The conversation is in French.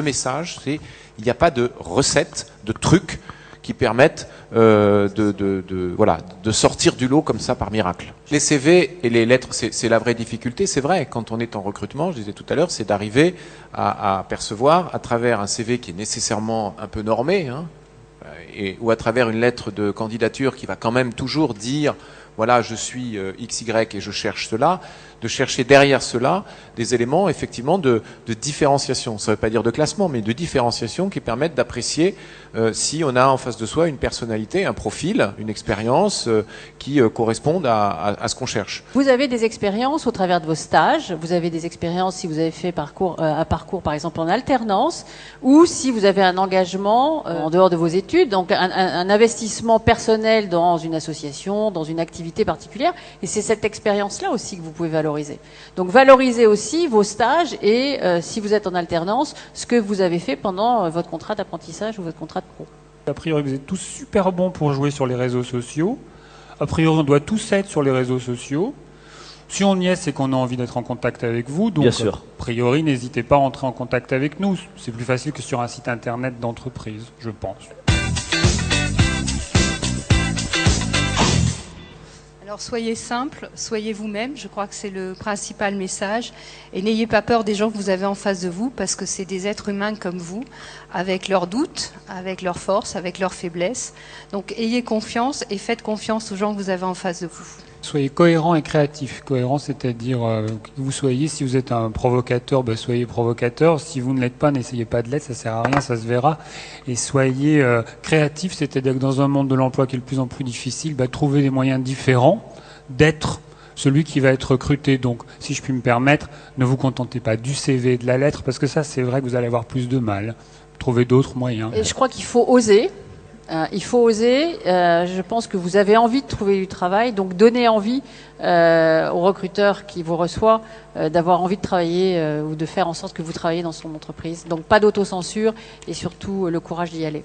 le message, c'est il n'y a pas de recette, de truc qui permettent de sortir du lot comme ça par miracle. Les CV et les lettres, c'est la vraie difficulté, c'est vrai. Quand on est en recrutement, je disais tout à l'heure, c'est d'arriver à percevoir à travers un CV qui est nécessairement un peu normé, hein, ou à travers une lettre de candidature qui va quand même toujours dire voilà, je suis XY et je cherche cela, de chercher derrière cela des éléments effectivement de différenciation. Ça ne veut pas dire de classement, mais de différenciation qui permettent d'apprécier si on a en face de soi une personnalité, un profil, une expérience qui correspondent à ce qu'on cherche. Vous avez des expériences au travers de vos stages, vous avez des expériences si vous avez fait un parcours par exemple en alternance, ou si vous avez un engagement en dehors de vos études, donc un investissement personnel dans une association, dans une activité particulière, et c'est cette expérience-là aussi que vous pouvez valoriser. Donc valorisez aussi vos stages et si vous êtes en alternance, ce que vous avez fait pendant votre contrat d'apprentissage ou votre contrat de pro. A priori, vous êtes tous super bons pour jouer sur les réseaux sociaux. A priori, on doit tous être sur les réseaux sociaux. Si on y est, c'est qu'on a envie d'être en contact avec vous. Donc, bien sûr. A priori, n'hésitez pas à entrer en contact avec nous. C'est plus facile que sur un site internet d'entreprise, je pense. Alors soyez simple, soyez vous-même, je crois que c'est le principal message. Et n'ayez pas peur des gens que vous avez en face de vous, parce que c'est des êtres humains comme vous, avec leurs doutes, avec leurs forces, avec leurs faiblesses. Donc ayez confiance et faites confiance aux gens que vous avez en face de vous. Soyez cohérent et créatif. Cohérent, c'est-à-dire que vous soyez, si vous êtes un provocateur, soyez provocateur. Si vous ne l'êtes pas, n'essayez pas de l'être, ça sert à rien, ça se verra. Et soyez créatif, c'est-à-dire que dans un monde de l'emploi qui est de plus en plus difficile, trouvez des moyens différents d'être celui qui va être recruté. Donc, si je puis me permettre, ne vous contentez pas du CV et de la lettre, parce que ça, c'est vrai que vous allez avoir plus de mal. Trouvez d'autres moyens. Et je crois qu'il faut oser. Il faut oser. Je pense que vous avez envie de trouver du travail, donc donnez envie au recruteur qui vous reçoit d'avoir envie de travailler ou de faire en sorte que vous travaillez dans son entreprise. Donc pas d'autocensure et surtout le courage d'y aller.